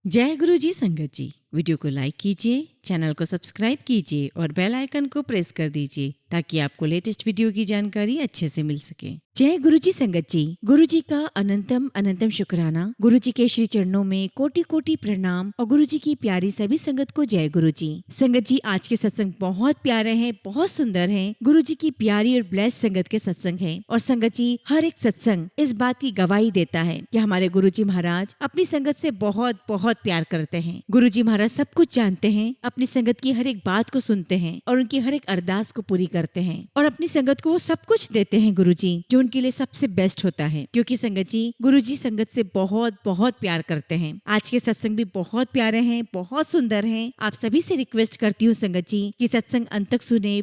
जय गुरु जी संगत जी। वीडियो को लाइक कीजिए, चैनल को सब्सक्राइब कीजिए और बेल आइकन को प्रेस कर दीजिए ताकि आपको लेटेस्ट वीडियो की जानकारी अच्छे से मिल सके। जय गुरु जी संगत जी। गुरु जी का अनंतम अनंतम शुक्राना। गुरु जी के श्री चरणों में कोटि कोटि प्रणाम और गुरु जी की प्यारी सभी संगत को जय गुरु जी। संगत जी, आज के सत्संग बहुत प्यारे हैं, बहुत सुंदर हैं। गुरु जी की प्यारी और ब्लेस संगत के सत्संग हैं और संगत जी हर एक सत्संग इस बात की गवाही देता है कि हमारे गुरु जी महाराज अपनी संगत से बहुत बहुत प्यार करते हैं। गुरु जी महाराज सब कुछ जानते हैं, अपनी संगत की हर एक बात को सुनते हैं और उनकी हर एक अरदास को पूरी करते हैं और अपनी संगत को वो सब कुछ देते हैं गुरु जी, जो उनके लिए सबसे बेस्ट होता है। क्योंकि संगत जी, गुरु जी संगत से बहुत बहुत प्यार करते हैं। आज के सत्संग भी बहुत प्यारे हैं, बहुत सुंदर हैं। आप सभी से रिक्वेस्ट करती हूँ संगत जी कि सत्संग अंत तक सुने,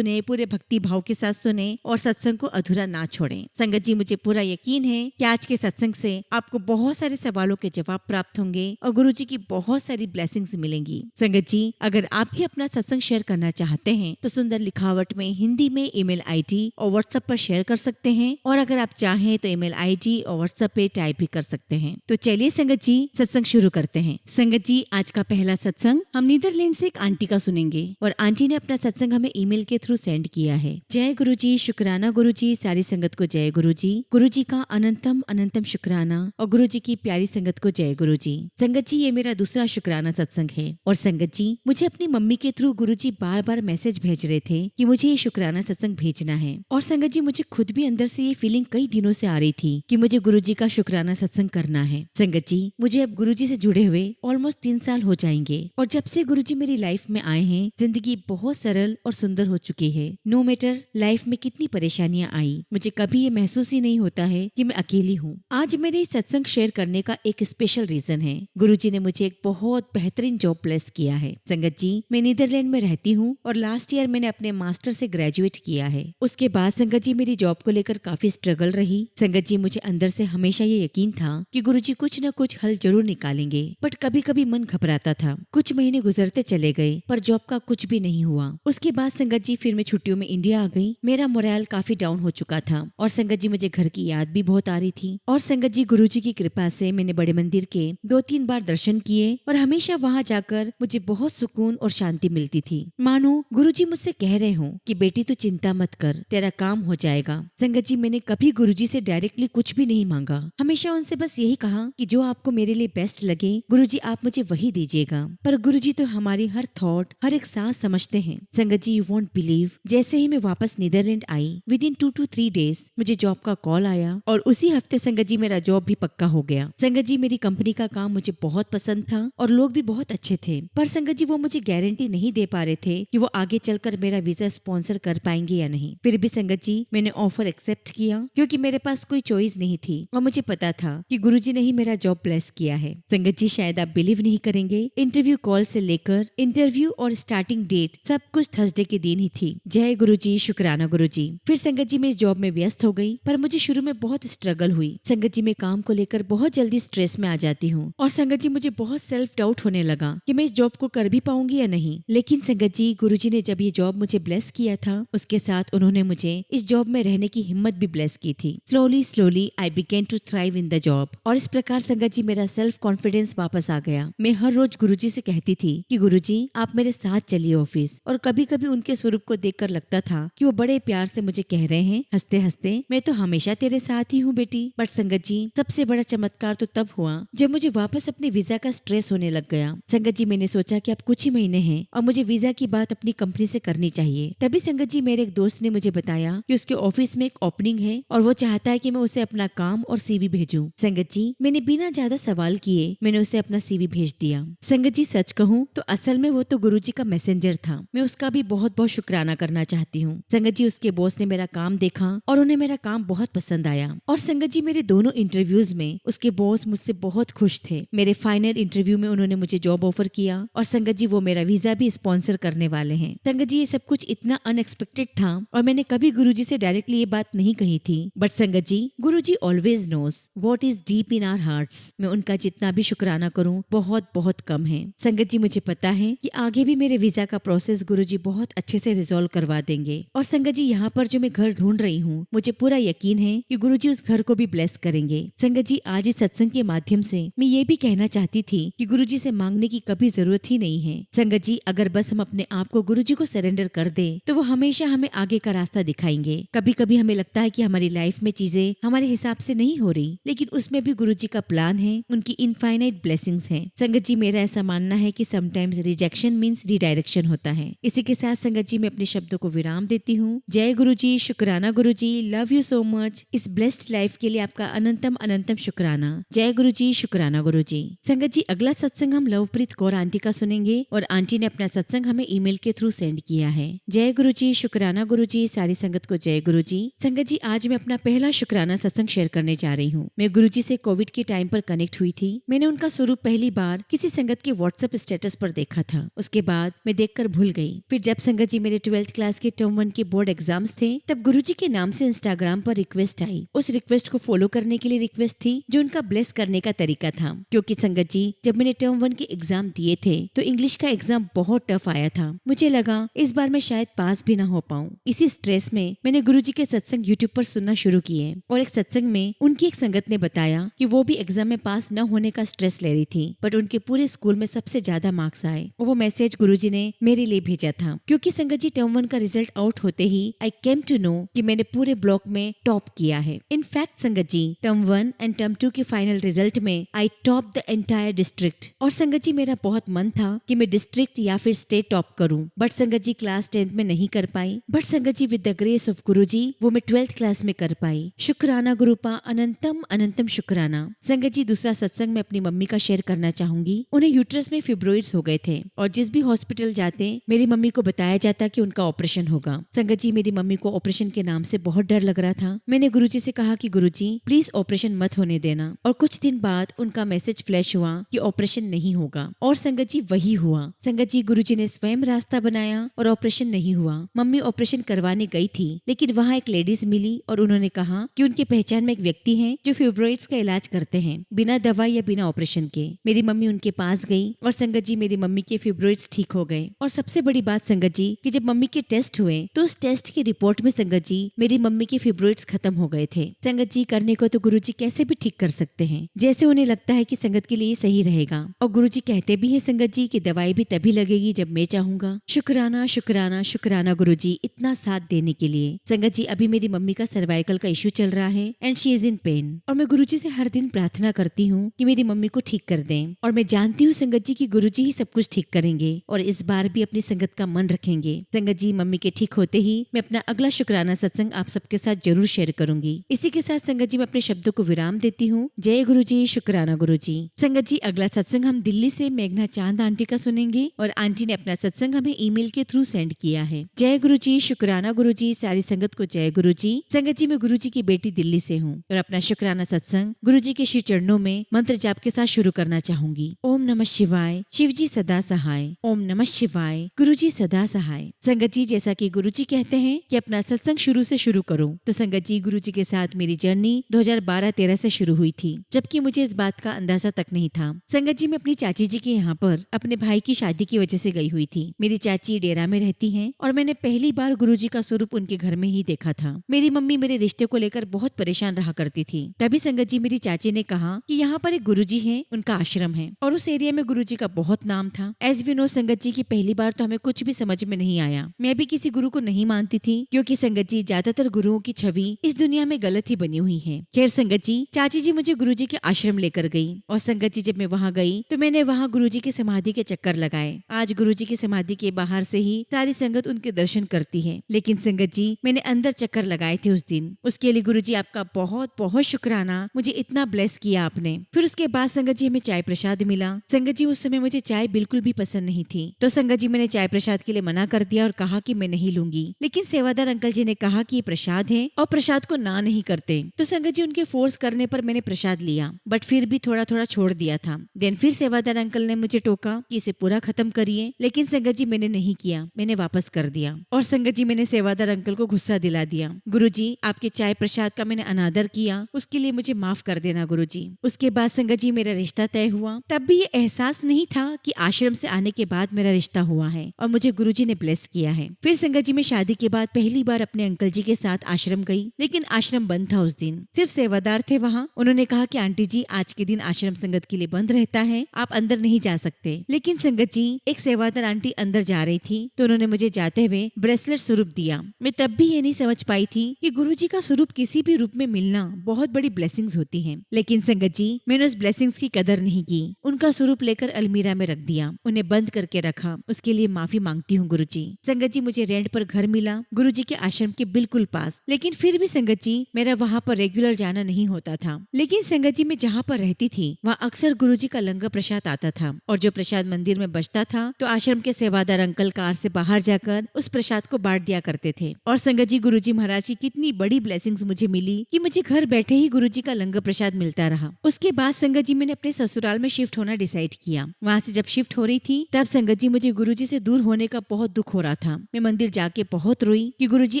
पूरे भक्ति भाव के साथ सुने और सत्संग को अधूरा ना छोड़ें। संगत जी, मुझे पूरा यकीन है कि आज के सत्संग से आपको बहुत सारे सवालों के जवाब प्राप्त होंगे और गुरु जी की बहुत सारी ब्लेसिंग्स मिलेंगी। संगत जी, अगर आप भी अपना सत्संग शेयर करना चाहते हैं तो सुंदर लिखावट में हिंदी में ईमेल आईडी और व्हाट्सएप पर शेयर कर सकते हैं और अगर आप चाहें तो ईमेल आईडी और व्हाट्सएप पे टाइप भी कर सकते हैं। तो चलिए संगत जी, सत्संग शुरू करते हैं। संगत जी, आज का पहला सत्संग हम नीदरलैंड से एक आंटी का सुनेंगे और आंटी ने अपना सत्संग हमें ईमेल के थ्रू सेंड किया है। जय गुरु जी, शुक्राना गुरु जी, सारी संगत को जय गुरु जी। गुरु जी का अनंतम अनंतम शुक्राना और गुरु जी की प्यारी संगत को जय गुरु जी। संगत जी, ये मेरा दूसरा शुक्राना सत्संग है और संगत जी, मुझे अपनी मम्मी के थ्रू गुरु जी बार बार मैसेज भेज रहे थे कि मुझे ये शुक्राना सत्संग भेजना है और संगत जी, मुझे खुद भी अंदर से ये फीलिंग कई दिनों से आ रही थी कि मुझे गुरु जी का शुक्राना सत्संग करना है। संगत जी, मुझे अब गुरु जी से जुड़े हुए ऑलमोस्ट 3 साल हो जाएंगे और जब से गुरु जी मेरी लाइफ में आए हैं, जिंदगी बहुत सरल और सुंदर हो चुकी है। नो मैटर लाइफ में कितनी परेशानियां आई, मुझे कभी ये महसूस ही नहीं होता है कि मैं अकेली हूँ। आज मेरे इस सत्संग शेयर करने का एक स्पेशल रीजन है। गुरु जी ने मुझे एक बहुत बेहतरीन जॉब प्लेस किया है। संगत जी, मैं नीदरलैंड में रहती हूँ और लास्ट ईयर मैंने अपने मास्टर से ग्रेजुएट किया है। उसके बाद संगत जी, मेरी जॉब को लेकर काफी स्ट्रगल रही। संगत जी, मुझे अंदर से हमेशा ये यकीन था कि गुरु जी कुछ न कुछ हल जरूर निकालेंगे, बट कभी कभी मन घबराता था। कुछ महीने गुजरते चले गए पर जॉब का कुछ भी नहीं हुआ। उसके बाद संगत जी, फिर मैं छुट्टियों में इंडिया आ गई। मेरा मोरल काफी डाउन हो चुका था और संगत जी, मुझे घर की याद भी बहुत आ रही थी। और संगत जी, गुरु जी की कृपा से मैंने बड़े मंदिर के 2-3 बार दर्शन किए और हमेशा वहाँ जाकर मुझे बहुत सुकून और शांति मिलती थी। मानो गुरु जी मुझसे कह रहे हो कि बेटी तू चिंता मत कर, तेरा काम हो जाएगा। संगत जी, मैंने कभी गुरु जी से डायरेक्टली कुछ भी नहीं मांगा, हमेशा उनसे बस यही कहा कि जो आपको मेरे लिए बेस्ट लगे गुरु जी, आप मुझे वही दीजिएगा। पर गुरु जी तो हमारी हर थॉट, हर एक सांस समझते हैं। संगत जी, यू वोंट बिलीव, जैसे ही मैं वापस नीदरलैंड आई, विद इन 2 to 3 days मुझे जॉब का कॉल आया और उसी हफ्ते संगत जी मेरा जॉब भी पक्का हो गया। संगत जी, मेरी कंपनी का काम मुझे बहुत पसंद था और लोग भी बहुत अच्छे थे, पर संगत जी वो मुझे गारंटी नहीं दे पा रहे थे कि वो आगे चलकर मेरा वीजा स्पॉन्सर कर पाएंगे या नहीं। फिर भी संगत जी, मैंने ऑफर एक्सेप्ट किया क्योंकि मेरे पास कोई चॉइस नहीं थी और मुझे पता था कि गुरु जी ने ही मेरा जॉब ब्लेस किया है। संगत जी, शायद आप बिलीव नहीं करेंगे, इंटरव्यू कॉल से लेकर इंटरव्यू और स्टार्टिंग डेट सब कुछ थर्सडे के दिन ही थी। जय गुरु जी, शुक्राना गुरु जी। फिर संगत जी, मैं इस जॉब में व्यस्त हो गई, पर मुझे शुरू में बहुत स्ट्रगल हुई। संगत जी, मैं काम को लेकर बहुत जल्दी स्ट्रेस में आ जाती हूँ और संगत जी, मुझे बहुत सेल्फ डाउट होने लगा कि मैं इस जॉब को कर भी पाऊंगी या नहीं। लेकिन संगत जी, गुरु जी ने जब ये जॉब मुझे ब्लेस किया था, उसके साथ उन्होंने मुझे इस जॉब में रहने की हिम्मत भी ब्लेस की थी। Slowly slowly I began to thrive in the job और इस प्रकार संगत जी, मेरा सेल्फ कॉन्फिडेंस वापस आ गया। मैं हर रोज गुरु जी से कहती थी कि गुरु जी, आप मेरे साथ चलिए ऑफिस, और कभी कभी उनके स्वरूप को देखकर लगता था कि वो बड़े प्यार से मुझे कह रहे हैं हंसते हंसते, मैं तो हमेशा तेरे साथ ही हूँ बेटी। बट संगत जी, सबसे बड़ा चमत्कार तो तब हुआ जब मुझे वापस अपने वीजा का स्ट्रेस होने लग गया। संगत जी, मैंने सोचा कि अब कुछ ही महीने हैं और मुझे वीजा की बात अपनी कंपनी से करनी चाहिए। तभी संगत जी, मेरे एक दोस्त ने मुझे बताया कि उसके ऑफिस में एक ओपनिंग है और वो चाहता है कि मैं उसे अपना काम और सीवी भेजूं। संगत जी, मैंने बिना ज्यादा सवाल किए मैंने उसे अपना सीवी भेज दिया। संगत जी, सच कहूँ तो असल में वो तो गुरु जी का मैसेंजर था। मैं उसका भी बहुत बहुत शुक्राना करना चाहती हूँ। संगत जी, उसके बॉस ने मेरा काम देखा और उन्हें मेरा काम बहुत पसंद आया और संगत जी, मेरे दोनों इंटरव्यूज में उसके बॉस मुझसे बहुत खुश थे। मेरे फाइनल इंटरव्यू में उन्होंने मुझे जॉब ऑफर किया और संगत संगत जी वो मेरा वीजा भी स्पॉन्सर करने वाले हैं। संगत जी ये सब कुछ इतना अनएक्सपेक्टेड था और मैंने कभी गुरुजी से डायरेक्टली ये बात नहीं कही थी, but sangat ji Guruji always knows what is deep in our hearts. मैं उनका जितना भी शुक्राना करूं बहुत बहुत कम है। संगत जी मुझे पता है कि आगे भी मेरे वीजा का प्रोसेस गुरुजी बहुत अच्छे से रिजॉल्व करवा देंगे। और संगत जी यहाँ पर जो मैं घर ढूंढ रही हूँ मुझे पूरा यकीन है कि गुरुजी उस घर को भी ब्लेस करेंगे। संगत जी आज इस सत्संग के माध्यम से मैं ये भी कहना चाहती थी कि गुरुजी से मांगने की कभी जरूरत ही नहीं है। संगत जी अगर बस हम अपने आप को गुरुजी को सरेंडर कर दे तो वो हमेशा हमें आगे का रास्ता दिखाएंगे। कभी कभी हमें लगता है कि हमारी लाइफ में चीजें हमारे हिसाब से नहीं हो रही, लेकिन उसमें भी गुरुजी का प्लान है, उनकी इनफाइनाइट ब्लेसिंग्स हैं। संगत जी मेरा ऐसा मानना है कि समटाइम्स रिजेक्शन मीन्स रिडायरेक्शन होता है। इसी के साथ संगत जी मैं अपने शब्दों को विराम देती हूँ। जय गुरुजी, शुक्राना गुरुजी, लव यू सो मच। इस ब्लेस्ड लाइफ के लिए आपका अनंतम अनंतम शुक्राना। जय गुरुजी, शुक्राना गुरुजी। संगत जी अगला सत्संग हम लवप्रीत कौर आंटी का सुनेंगे और आंटी ने अपना सत्संग हमें ईमेल के थ्रू सेंड किया है। जय गुरुजी, शुक्राना गुरुजी, सारी संगत को जय गुरुजी। संगत जी आज मैं अपना पहला शुक्राना सत्संग शेयर करने जा रही हूँ। मैं गुरुजी से कोविड के टाइम पर कनेक्ट हुई थी। मैंने उनका स्वरूप पहली बार किसी संगत के व्हाट्सएप स्टेटस पर देखा था। उसके बाद मैं देखकर भूल गई। फिर जब संगत जी मेरे 12th क्लास के टर्म 1 के बोर्ड एग्जाम्स थे तब गुरुजी के नाम से इंस्टाग्राम पर रिक्वेस्ट आई। उस रिक्वेस्ट को फॉलो करने के लिए रिक्वेस्ट थी जो उनका ब्लेस करने का तरीका था। क्योंकि संगत जी जब मैंने टर्म 1 के एग्जाम दिए थे तो इंग्लिश का एग्जाम बहुत टफ आया था। मुझे लगा इस बार मैं शायद पास भी ना हो पाऊं। इसी स्ट्रेस में मैंने गुरुजी के सत्संग यूट्यूब पर सुनना शुरू किए और एक सत्संग में उनकी एक संगत ने बताया कि वो भी एग्जाम में पास न होने का स्ट्रेस ले रही थी, बट उनके पूरे स्कूल में सबसे ज्यादा मार्क्स आए। और वो मैसेज गुरुजी ने मेरे लिए भेजा था। क्योंकि संगत जी टर्म 1 का रिजल्ट आउट होते ही आई केम टू नो कि मैंने पूरे ब्लॉक में टॉप किया है। इनफैक्ट संगत जी टर्म 1 एंड टर्म 2 के फाइनल रिजल्ट में आई टॉप द एंटायर डिस्ट्रिक्ट। और संगत जी मेरा बहुत मन था कि मैं डिस्ट्रिक्ट या फिर स्टेट टॉप करूं, but sangat ji class 10th में नहीं कर पाई। But sangat ji with the grace of गुरुजी वो मैं 12th क्लास में कर पाई। शुक्राना गुरुपा, अनंतम अनंतम शुक्राना। संगत जी दूसरा सत्संग मैं अपनी मम्मी का शेयर करना चाहूंगी। उन्हें यूट्रस में फिब्रोइड्स हो गए थे और जिस भी हॉस्पिटल जाते मेरी मम्मी को बताया जाता कि उनका ऑपरेशन होगा। संगत जी मेरी मम्मी को ऑपरेशन के नाम से बहुत डर लग रहा था। मैंने गुरुजी से कहा कि गुरुजी प्लीज ऑपरेशन मत होने देना। और कुछ दिन बाद उनका मैसेज फ्लैश हुआ कि ऑपरेशन नहीं होगा और संगत जी वही हुआ। संगत जी गुरुजी ने स्वयं रास्ता बनाया और ऑपरेशन नहीं हुआ। मम्मी ऑपरेशन करवाने गई थी लेकिन वहाँ एक लेडीज मिली और उन्होंने कहा कि उनकी पहचान में एक व्यक्ति है जो फिब्रोइड्स का इलाज करते हैं बिना दवा या बिना ऑपरेशन के। मेरी मम्मी उनके पास गई और संगत जी मेरी मम्मी के फिब्रोइड्स ठीक हो गए। और सबसे बड़ी बात संगत जी कि जब मम्मी के टेस्ट हुए तो उस टेस्ट की रिपोर्ट में संगत जी मेरी मम्मी के फिब्रोइड्स खत्म हो गए थे। संगत जी करने को तो गुरुजी कैसे भी ठीक कर सकते हैं जैसे उन्हें लगता है कि संगत के लिए सही रहेगा। और गुरुजी कहते भी है संगत जी कि दवाई भी तभी लगेगी जब मैं चाहूंगा। शुक्राना शुक्राना शुक्राना गुरुजी इतना साथ देने के लिए। संगत जी अभी मेरी मम्मी का सर्वाइकल का इशू चल रहा है and she is in pen और मैं गुरुजी से हर दिन प्रार्थना करती हूँ कि मेरी मम्मी को ठीक कर दें। और मैं जानती हूँ संगत जी की गुरुजी ही सब कुछ ठीक करेंगे और इस बार भी अपनी संगत का मन रखेंगे। संगत जी मम्मी के ठीक होते ही मैं अपना अगला शुक्राना सत्संग आप सबके साथ जरूर शेयर करूंगी। इसी के साथ संगत जी मैं अपने शब्दों को विराम देती हूँ। जय गुरुजी, शुक्राना गुरुजी। संगत जी अगला सत्संग हम दिल्ली से मेघना चांद आंटी का सुनेंगे और आंटी ने अपना सत्संग हमें ईमेल के थ्रू सेंड किया है। जय गुरुजी, शुक्राना गुरुजी, सारी संगत को जय गुरुजी। संगत जी मैं गुरुजी की बेटी दिल्ली से हूँ और अपना शुक्राना सत्संग गुरुजी के श्री चरणों में मंत्र जाप के साथ शुरू करना चाहूंगी। ओम नमः शिवाय, शिव जी सदा सहाय। ओम नमः शिवाय, गुरुजी सदा सहाय। संगत जी जैसा कि गुरुजी कहते हैं कि अपना सत्संग शुरू से शुरू करो, तो संगत जी गुरुजी के साथ मेरी जर्नी 2012-13 से शुरू हुई थी, जबकि मुझे इस बात का अंदाजा तक नहीं था। संगत जी मैं अपनी चाची जी के यहाँ पर अपने भाई की शादी की वजह से गई हुई थी। मेरी चाची डेरा में रहती हैं और मैंने पहली बार गुरुजी का स्वरूप उनके घर में ही देखा था। मेरी मम्मी मेरे रिश्ते को लेकर बहुत परेशान रहा करती थी। तभी संगत जी मेरी चाची ने कहा कि यहाँ पर एक गुरुजी हैं, उनका आश्रम है और उस एरिया में गुरुजी का बहुत नाम था। एज वी नो संगत जी की पहली बार तो हमें कुछ भी समझ में नहीं आया। मैं भी किसी गुरु को नहीं मानती थी क्योंकि संगत जी ज्यादातर गुरुओं की छवि इस दुनिया में गलत ही बनी हुई है। खैर संगत जी चाची जी मुझे गुरुजी के आश्रम लेकर गई और संगत जी जब मैं वहाँ गई तो मैंने वहाँ गुरुजी की समाधि के चक्कर लगाए। आज गुरुजी की समाधि के बाहर से ही सारी संगत उनके दर्शन करती है, लेकिन संगत जी मैंने अंदर चक्कर लगाए थे उस दिन। उसके लिए गुरुजी आपका बहुत बहुत शुक्राना, मुझे इतना ब्लेस किया आपने। फिर उसके बाद संगत जी हमें चाय प्रसाद मिला। संगत जी उस समय मुझे चाय बिल्कुल भी पसंद नहीं थी, तो संगत जी मैंने चाय प्रसाद के लिए मना कर दिया और कहा कि मैं नहीं लूंगी। लेकिन सेवादार अंकल जी ने कहा कि ये प्रसाद है और प्रसाद को ना नहीं करते, तो संगत जी उनके फोर्स करने पर मैंने प्रसाद लिया, बट फिर भी थोड़ा थोड़ा छोड़ दिया था। देन फिर सेवादार अंकल ने मुझे टोका कि इसे पूरा खत्म करिए। लेकिन संगत जी मैंने नहीं किया, मैंने वापस कर दिया। और संगत जी मैंने सेवादार अंकल को गुस्सा दिला दिया। गुरुजी, आपके चाय प्रसाद का मैंने अनादर किया, उसके लिए मुझे माफ कर देना गुरुजी। उसके बाद संगत जी मेरा रिश्ता तय हुआ। तब भी ये एहसास नहीं था कि आश्रम से आने के बाद मेरा रिश्ता हुआ है और मुझे गुरुजी ने ब्लेस किया है। फिर संगत जी मैं शादी के बाद पहली बार अपने अंकल जी के साथ आश्रम गई, लेकिन आश्रम बंद था उस दिन। सिर्फ सेवादार थे वहाँ। उन्होंने कहा कि आंटी जी आज के दिन आश्रम संगत के लिए बंद रहता है, आप अंदर नहीं जा सकते। लेकिन संगत जी एक सेवादार आंटी अंदर जा रही थी तो उन्होंने मुझे जाते हुए ब्रेसलेट स्वरूप दिया। मैं तब भी ये नहीं समझ पाई थी कि गुरुजी का स्वरूप किसी भी रूप में मिलना बहुत बड़ी ब्लेसिंग्स होती हैं। लेकिन संगत जी मैंने उस ब्लेसिंग्स की कदर नहीं की। उनका स्वरूप लेकर अलमीरा में रख दिया, उन्हें बंद करके रखा। उसके लिए माफी मांगती हूँ गुरुजी। संगत जी मुझे रेंट पर घर मिला गुरुजी के आश्रम के बिल्कुल पास। लेकिन फिर भी संगत जी मेरा वहाँ पर रेगुलर जाना नहीं होता था। लेकिन संगत जी मैं जहाँ पर रहती थी वहाँ अक्सर गुरुजी का लंगर प्रसाद आता था और जो प्रसाद मंदिर में बचता था तो आश्रम के सेवादार अंकल कार से बाहर जाकर उस प्रसाद को बांट दिया करते थे। और संगत जी गुरुजी महाराज की कितनी बड़ी ब्लेसिंग्स मुझे मिली कि मुझे घर बैठे ही गुरुजी का लंगर प्रसाद मिलता रहा। उसके बाद संगत जी मैंने अपने ससुराल में शिफ्ट होना डिसाइड किया। वहाँ से जब शिफ्ट हो रही थी तब संगत जी मुझे गुरुजी से दूर होने का बहुत दुख हो रहा था। मैं मंदिर जाके बहुत रोई कि गुरुजी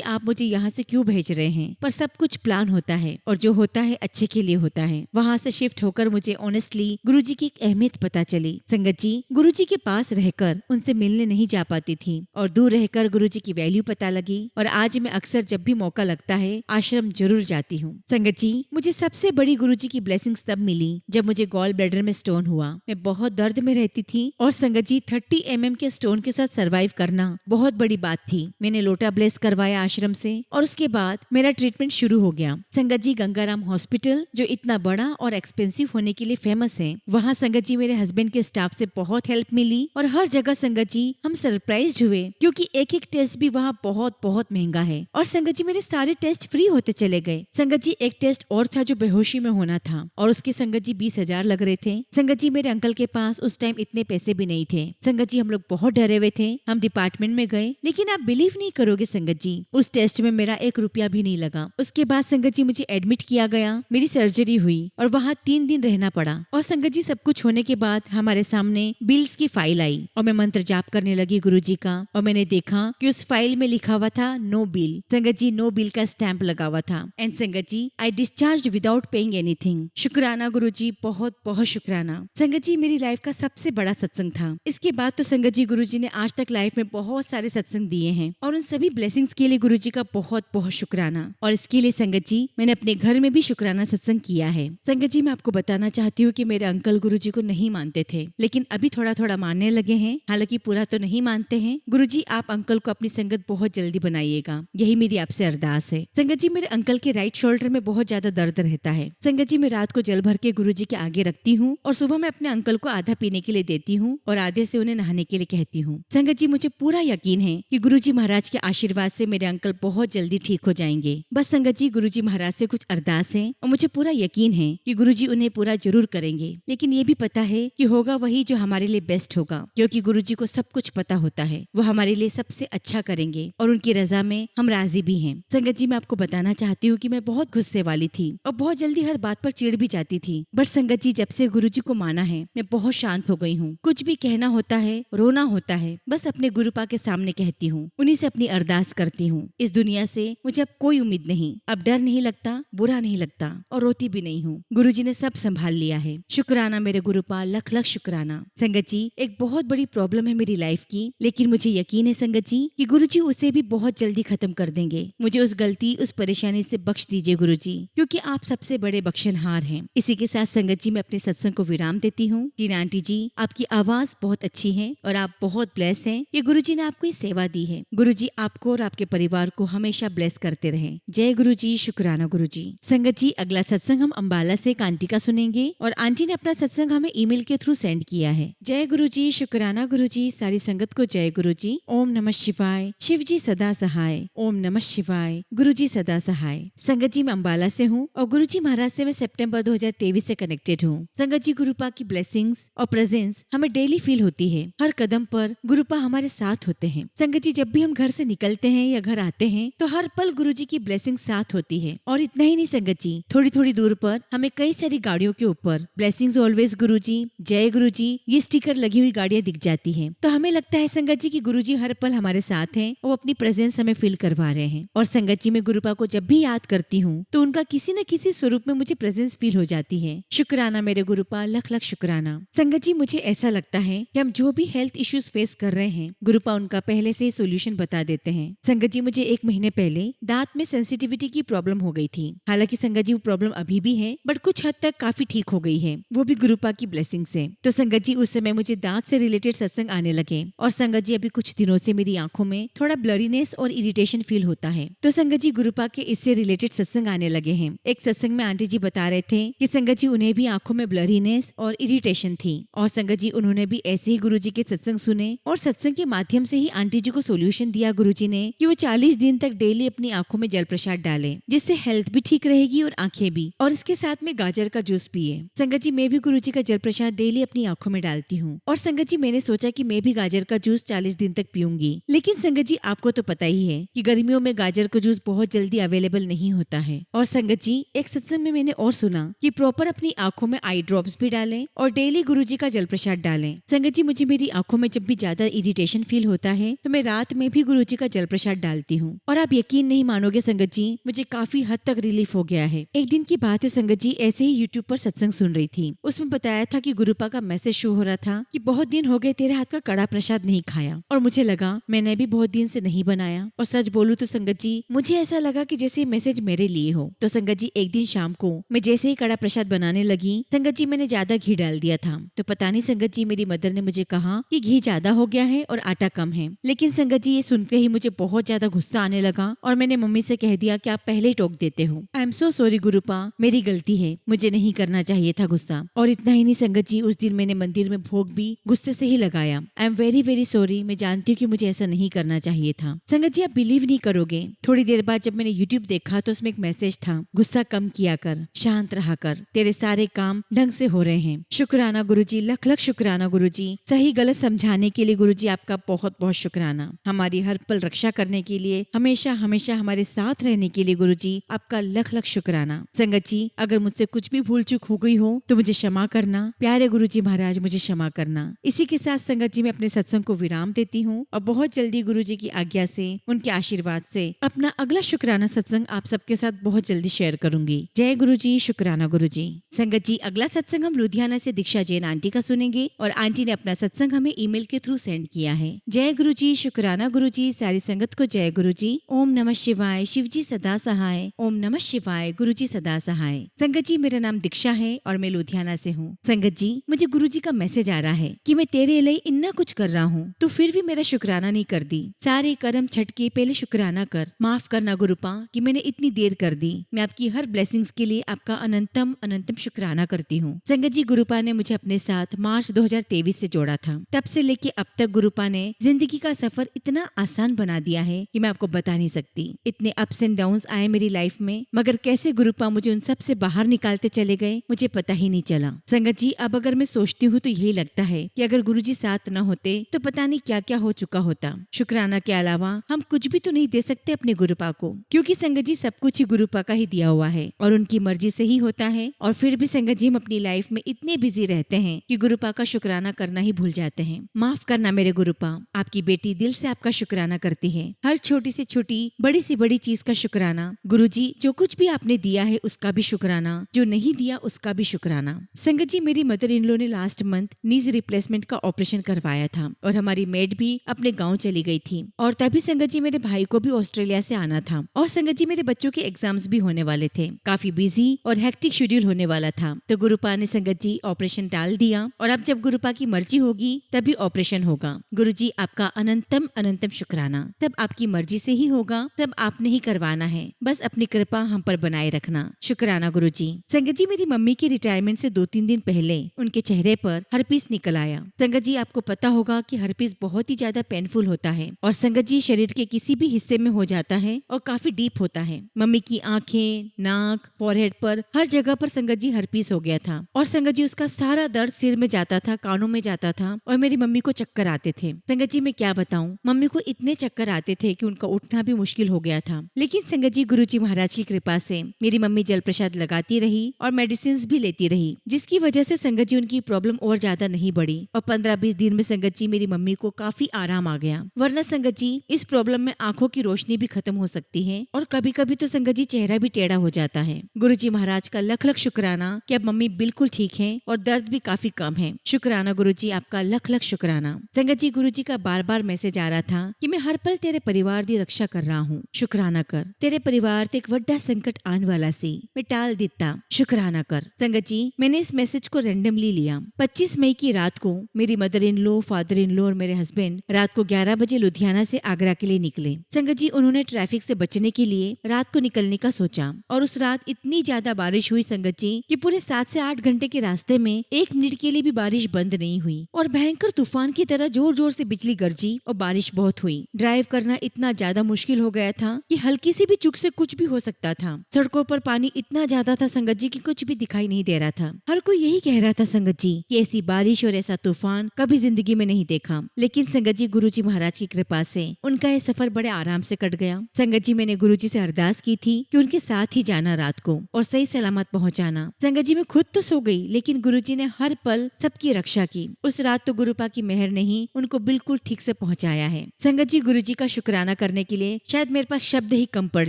आप मुझे यहाँ से क्यों भेज रहे हैं, पर सब कुछ प्लान होता है और जो होता है अच्छे के लिए होता है। वहाँ से शिफ्ट होकर मुझे ऑनेस्टली गुरुजी की एक अहमियत पता चली। संगत जी गुरुजी के पास रहकर उनसे मिलने नहीं जा पाती थी और दूर रहकर गुरुजी की वैल्यू पता लगी। और आज मैं अक्सर जब भी मौका लगता है आश्रम जरूर जाती हूँ। संगत जी मुझे सबसे बड़ी गुरुजी की ब्लेसिंग्स तब मिली जब मुझे गॉल ब्लैडर में स्टोन हुआ। मैं बहुत दर्द में रहती थी और संगत जी 30 mm के स्टोन के साथ सरवाइव करना बहुत बड़ी बात थी। मैंने लोटा ब्लेस करवाया आश्रम से और उसके बाद मेरा ट्रीटमेंट शुरू हो गया। संगत जी गंगाराम हॉस्पिटल जो इतना बड़ा और एक्सपेंसिव होने के लिए फेमस है, वहाँ संगत जी मेरे हस्बैंड के स्टाफ से बहुत हेल्प मिली और हर जगह संगत जी हम सरप्राइज हुए क्योंकि एक एक टेस्ट भी वहाँ बहुत बहुत महंगा है। और संगत जी मेरे सारे टेस्ट फ्री होते चले गए। संगत जी एक टेस्ट और था जो बेहोशी में होना था और उसके संगत जी 20,000 लग रहे थे। संगत जी मेरे अंकल के पास उस टाइम इतने पैसे भी नहीं थे। संगत जी हम लोग बहुत डरे हुए थे। हम डिपार्टमेंट में गए, लेकिन आप बिलीव नहीं करोगे संगत जी उस टेस्ट में मेरा 1 रुपया भी नहीं लगा। उसके बाद संगत जी मुझे एडमिट किया गया, मेरी सर्जरी हुई और वहाँ 3 दिन रहना पड़ा। और संगत जी सब कुछ होने के बाद हमारे सामने बिल्स की फाइल आई और मैं मंत्र जाप करने लगी गुरुजी का और मैंने देखा कि उस फाइल में लिखा हुआ था नो बिल। संगत जी नो बिल का स्टैंप लगा हुआ था। एंड संगत जी आई डिस्चार्ज विदाउट पेइंग एनीथिंग। शुक्राना गुरुजी, बहुत बहुत शुक्राना। संगत जी मेरी लाइफ का सबसे बड़ा सत्संग था। इसके बाद तो संगत जी गुरुजी ने आज तक लाइफ में बहुत सारे सत्संग दिए हैं और उन सभी ब्लेसिंग्स के लिए गुरुजी का बहुत बहुत शुक्राना। और इसके लिए संगत जी मैंने अपने घर में भी शुक्राना सत्संग किया है। संगत जी मैं आपको बताना चाहती हूँ कि मेरे अंकल गुरुजी को नहीं मानते थे, लेकिन अभी थोड़ा थोड़ा मानने लगे हैं। हालांकि पूरा तो नहीं मानते हैं। गुरुजी आप अंकल को अपनी संगत बहुत जल्दी बनाइएगा, यही मेरी आपसे अरदास है। संगत जी मेरे अंकल के राइट शोल्डर में बहुत ज्यादा दर्द रहता है। संगत जी मैं रात को जल भर के गुरुजी के आगे रखती हूँ और सुबह मैं अपने अंकल को आधा पीने के लिए देती हूँ और आधे से उन्हें नहाने के लिए कहती हूँ। संगत जी मुझे पूरा यकीन है कि गुरुजी महाराज के आशीर्वाद से मेरे अंकल बहुत जल्दी ठीक हो जाएंगे। बस संगत जी गुरुजी महाराज से कुछ अरदास है और मुझे पूरा यकीन है कि गुरुजी उन्हें पूरा जरूर करेंगे। लेकिन ये भी पता है कि होगा वही जो हमारे लिए बेस्ट होगा, क्योंकि गुरुजी को सब कुछ पता होता है। वो हमारे लिए सबसे अच्छा करेंगे और उनकी रजा में हम राजी भी हैं। संगत जी मैं आपको बताना चाहती हूँ कि मैं बहुत गुस्से वाली थी और बहुत जल्दी हर बात पर चिढ़ भी जाती थी। बट संगत जी जब से गुरुजी को माना है मैं बहुत शांत हो गई हूँ। कुछ भी कहना होता है, रोना होता है, बस अपने गुरुपा के सामने कहती हूँ, उन्हीं से अपनी अरदास करती हूँ। इस दुनिया से मुझे अब कोई उम्मीद नहीं, अब डर नहीं लगता, बुरा नहीं लगता और रोती भी नहीं हूँ। गुरुजी ने सब संभाल लिया है। शुक्राना मेरे गुरुपा, लख लख शुक्राना। संगत जी एक बहुत बड़ी प्रॉब्लम है मेरी लाइफ की, लेकिन मुझे यकीन है संगत जी कि गुरुजी उसे भी बहुत जल्दी खत्म कर देंगे। मुझे उस गलती, उस परेशानी से बख्श दीजिए गुरुजी, क्योंकि आप सबसे बड़े बख्शनहार हैं। इसी के साथ संगत जी मैं अपने सत्संग को विराम देती हूँ। जी आंटी जी आपकी आवाज बहुत अच्छी है और आप बहुत ब्लेस हैं। ये गुरुजी ने आपको ये सेवा दी है। गुरुजी आपको और आपके परिवार को हमेशा ब्लेस करते रहे। जय गुरुजी, शुक्राना गुरुजी। संगत जी अगला सत्संग हम अम्बाला से एक आंटी का सुनेंगे और आंटी ने अपना सत्संग हमें ईमेल के थ्रू सेंड किया है। जय गुरुजी, शुक्राना गुरुजी। सारी संगत को जय गुरुजी। ओम नमः शिवाय। शिव जी सदा सहाय। ओम नमः शिवाय। गुरुजी सदा सहाय। संगत जी मैं अम्बाला से हूँ और गुरुजी महाराज से मैं सितंबर 2023 से कनेक्टेड हूँ। संगत जी गुरुपा की ब्लेसिंग्स और प्रेजेंस हमें डेली फील होती है। हर कदम पर गुरुपा हमारे साथ होते हैं। संगत जी जब भी हम घर से निकलते हैं या घर आते हैं तो हर पल गुरुजी की ब्लेसिंग साथ होती है। और इतना ही नहीं संगत जी, थोड़ी थोड़ी दूर पर हमें कई सारी गाड़ियों के ऊपर ब्लेसिंग्स ऑलवेज गुरुजी, जय गुरुजी ये स्टिकर स्टिकर लगी हुई गाड़ियां दिख जाती हैं, तो हमें लगता है संगत जी की गुरुजी हर पल हमारे साथ हैं, वो अपनी प्रेजेंस हमें फील करवा रहे हैं। और संगत जी मैं गुरुपा को जब भी याद करती हूँ तो उनका किसी न किसी स्वरूप में मुझे प्रेजेंस फील हो जाती है। शुक्राना मेरे गुरुपा, लख लख शुक्राना। संगत जी मुझे ऐसा लगता है कि हम जो भी हेल्थ इश्यूज फेस कर रहे हैं, गुरुपा उनका पहले से ही सोल्यूशन बता देते हैं। संगत जी मुझे 1 महीने पहले दांत में सेंसिटिविटी की प्रॉब्लम हो गई थी। हालांकि संगत जी वो प्रॉब्लम अभी भी है, बट कुछ हद तक काफी ठीक हो गई है, वो भी गुरुपा की ब्लेसिंग से। तो संगत जी उस समय मुझे दांत से रिलेटेड सत्संग आने लगे। और संगत जी अभी कुछ दिनों से मेरी आंखों में थोड़ा ब्लरीनेस और इरिटेशन फील होता है। तो संगत जी गुरुपा के इससे रिलेटेड सत्संग आने लगे हैं। एक सत्संग में आंटी जी बता रहे थे कि संगत जी उन्हें भी आंखों में ब्लरीनेस और इरिटेशन थी, और संगत जी उन्होंने भी ऐसे ही गुरुजी के सत्संग सुने, और सत्संग के माध्यम से ही आंटी जी को सोल्यूशन दिया गुरुजी ने कि वो 40 दिन तक डेली अपनी आंखों में जल प्रसाद डालें, जिससे हेल्थ भी ठीक रहेगी और आंखें भी, और इसके साथ में गाजर का जूस पिए। संगत जी मैं भी गुरुजी का जल प्रसाद डेली अपनी आंखों में डालती हूँ, और संगत जी मैंने सोचा कि मैं भी गाजर का जूस 40 दिन तक पीऊंगी। लेकिन संगत जी आपको तो पता ही है कि गर्मियों में गाजर का जूस बहुत जल्दी अवेलेबल नहीं होता है। और संगत जी एक सत्संग में मैंने और सुना कि प्रॉपर अपनी आंखों में आई ड्रॉप्स भी डालें और डेली गुरुजी का जल प्रसाद डालें। संगत जी मुझे मेरी आंखों में जब भी ज्यादा इरिटेशन फील होता है तो मैं रात में भी गुरुजी का जल प्रसाद डालती हूँ, और आप यकीन नहीं मानोगे संगत जी मुझे काफी हद तक रिलीफ हो गया है। एक दिन की बात है संगत जी, ऐसे ही यूट्यूब पर सत्संग सुन रही थी, उसमें बताया था कि गुरुपा का मैसेज शो हो रहा था कि बहुत दिन हो गए तेरे हाथ का कड़ा प्रसाद नहीं खाया, और मुझे लगा मैंने भी बहुत दिन से नहीं बनाया। और सच बोलूं तो संगत जी मुझे ऐसा लगा कि जैसे मैसेज मेरे लिए हो। तो संगत जी एक दिन शाम को मैं जैसे ही कड़ा प्रसाद बनाने लगी संगत जी मैंने ज्यादा घी डाल दिया था। तो पता नहीं संगत जी मेरी मदर ने मुझे कहा कि घी ज्यादा हो गया है और आटा कम है। लेकिन संगत जी ये सुनते ही मुझे बहुत ज्यादा गुस्सा आने लगा, और मैंने मम्मी से कह दिया कि आप पहले ही टोक देते हो। आई एम सो सॉरी गुरुपा, मेरी गलती है, मुझे नहीं करना चाहिए था गुस्सा। और इतना ही नहीं संगत जी उस दिन मैंने मंदिर में भोग भी गुस्से से ही लगाया। I am very very sorry, मैं जानती हूँ कि मुझे ऐसा नहीं करना चाहिए था। संगत जी आप बिलीव नहीं करोगे, थोड़ी देर बाद जब मैंने यूट्यूब देखा तो उसमें एक मैसेज था, गुस्सा कम किया कर, शांत रहा कर, तेरे सारे काम ढंग से हो रहे हैं। शुक्राना गुरुजी, लख लख शुक्राना गुरुजी, सही गलत समझाने के लिए गुरुजी आपका बहुत बहुत शुक्राना। हमारी हर पल रक्षा करने के लिए, हमेशा हमेशा हमारे साथ रहने के लिए गुरुजी आपका लख लख शुक्राना। संगत जी अगर मुझसे कुछ भी भूल चूक हो गई हो तो मुझे क्षमा करना, प्यारे गुरुजी महाराज मुझे क्षमा करना। इसी के साथ संगत जी मैं अपने सत्संग को विराम देती हूँ, और बहुत जल्दी गुरुजी की आज्ञा से, उनके आशीर्वाद से अपना अगला शुक्राना सत्संग आप सबके साथ बहुत जल्दी शेयर करूंगी। जय गुरुजी, शुक्राना गुरुजी। संगत जी अगला सत्संग हम लुधियाना से दीक्षा जैन आंटी का सुनेंगे, और आंटी ने अपना सत्संग हमें ईमेल के थ्रू सेंड किया है। जय गुरुजी, शुक्राना गुरुजी, सारी संगत को जय गुरुजी। ओम नमः शिवाय, शिवजी सदा सहाय। ओम नमः शिवाय, गुरुजी सदा सहाय। संगत जी मेरा नाम दीक्षा है और मैं लुधियाना से हूँ। संगत जी मुझे गुरुजी का मैसेज आ रहा है कि मैं तेरे लिए इतना कुछ कर रहा हूँ, तो फिर भी मेरा शुक्राना नहीं कर दी। सारे कर्म छट के पहले शुक्राना कर, माफ करना गुरुपा कि मैंने इतनी देर कर दी। मैं आपकी हर ब्लेसिंग्स के लिए आपका अनंतम अनंतम शुक्राना करती हूँ। संगत जी गुरुपा ने मुझे अपने साथ मार्च 2023 से जोड़ा था, तब से लेके अब तक गुरुपा ने जिंदगी का सफर इतना आसान बना दिया है कि मैं आपको बता नहीं सकती। इतने अप्स एंड डाउन्स आए मेरी लाइफ में, मगर कैसे गुरुपा मुझे उन सब से बाहर निकालते चले गए मुझे पता ही नहीं चला। संगत जी अब अगर मैं सोचती हूँ तो यही लगता है कि अगर गुरुजी साथ न होते तो पता नहीं क्या क्या हो चुका होता। शुक्राना के अलावा हम कुछ भी तो नहीं दे सकते अपने गुरुपा को, क्योंकि संगत जी सब कुछ ही गुरुपा का ही दिया हुआ है और उनकी मर्जी से ही होता है। और फिर भी संगत जी हम अपनी लाइफ में इतने बिजी रहते हैं कि गुरुपा का शुक्राना करना ही भूल जाते हैं। माफ करना मेरे गुरुपा, आपकी बेटी दिल से आपका शुक्राना करती है। हर छोटी से छोटी, बड़ी सी बड़ी चीज का शुक्राना। गुरुजी जो कुछ भी आपने दिया है उसका भी शुक्राना, जो नहीं दिया उसका भी शुक्राना। संगत जी मेरी मदर इन लॉ ने लास्ट मंथ नीज रिप्लेसमेंट का ऑपरेशन करवाया था, और हमारी मेड भी अपने गाँव चली गई थी। और तभी संगत जी मेरे भाई को भी ऑस्ट्रेलिया से आना था, और संगत जी मेरे बच्चों के एग्जाम्स भी होने वाले थे। काफी बिजी और हेक्टिक शेड्यूल होने वाला था। तो गुरुपा ने संगत जी ऑपरेशन टाल दिया, और अब जब गुरुपा की मर्जी होगी तभी ऑपरेशन होगा। गुरुजी आपका अनंतम अनंतम शुक्राना। तब आपकी मर्जी से ही होगा, तब आपने ही करवाना है। बस अपनी कृपा हम पर बनाए रखना। शुक्राना गुरुजी। संगत जी मेरी मम्मी की रिटायरमेंट से 2-3 दिन पहले उनके चेहरे पर हर्पीस निकल आया। संगत जी आपको पता होगा कि हर्पीस बहुत ही ज्यादा पेनफुल होता है, और संगत जी शरीर के किसी भी हिस्से में हो जाता है और काफी डीप होता है। मम्मी की आंखें, नाक, फॉरहेड पर हर जगह पर संगत जी हर्पीस हो गया था, और संगत जी उसका सारा दर्द सिर में जाता था, कानों में जाता था, और मेरी मम्मी को चक्कर आते थे। संगत जी मैं क्या बताऊं, मम्मी को इतने चक्कर आते थे कि उनका उठना भी मुश्किल हो गया था। लेकिन संगत जी गुरुजी महाराज की कृपा से मेरी मम्मी जल प्रसाद लगाती रही और मेडिसिन भी लेती रही, जिसकी वजह से संगत जी उनकी प्रॉब्लम और ज्यादा नहीं बढ़ी और 15-20 दिन में संगत जी मेरी मम्मी को काफी आराम आ गया। वरना संगत जी इस प्रॉब्लम में आंखों की रोशनी भी खत्म हो सकती है और कभी कभी तो संगत जी चेहरा भी टेढ़ा हो जाता है। गुरुजी महाराज का लख लख शुक्राना कि अब मम्मी बिल्कुल ठीक है और दर्द भी काफी कम है। शुक्राना गुरुजी, आपका लख लख शुक्राना। संगत जी गुरुजी का बार बार मैसेज आ रहा था कि मैं हर पल तेरे परिवार की रक्षा कर रहा हूँ, शुक्राना कर। तेरे परिवार ते एक वड्डा संकट आने वाला सी, मैं टाल दिता, शुक्राना कर। संगत जी मैंने इस मैसेज को रेंडमली लिया। 25 मई की रात को मेरी mother in law, father in law और मेरे हस्बैंड रात को 11 बजे लुधियाना से आगरा के लिए निकले। संगत जी उन्होंने ट्रैफिक से बचने के लिए रात को निकलने का सोचा और उस रात इतनी ज्यादा बारिश हुई संगत जी कि पूरे 7 से 8 घंटे के रास्ते में 1 मिनट के लिए भी बारिश बंद नहीं हुई और भयंकर तूफान की तरह जोर जोर से बिजली गरजी और बारिश बहुत हुई। ड्राइव करना इतना ज्यादा मुश्किल हो गया था कि हल्की सी भी चूक से कुछ भी हो सकता था। सड़कों पर पानी इतना ज्यादा था संगत जी कि कुछ भी दिखाई नहीं दे रहा था। हर कोई यही कह रहा था संगत जी कि ऐसी बारिश और ऐसा तूफान कभी जिंदगी में नहीं देखा। लेकिन संगत जी गुरुजी महाराज की कृपा से उनका ये सफर बड़े आराम से कट गया। संगत जी मैंने गुरुजी से अरदास की थी कि उनके साथ ही जाना रात को और सही सलामत पहुंचाना। संगत जी मैं खुद तो सो गई लेकिन गुरुजी ने हर पल सबकी रक्षा की। उस रात तो गुरुपा की मेहर ने ही उनको बिल्कुल ठीक से पहुंचाया है। संगत जी गुरुजी का शुक्राना करने के लिए शायद मेरे पास शब्द ही कम पड़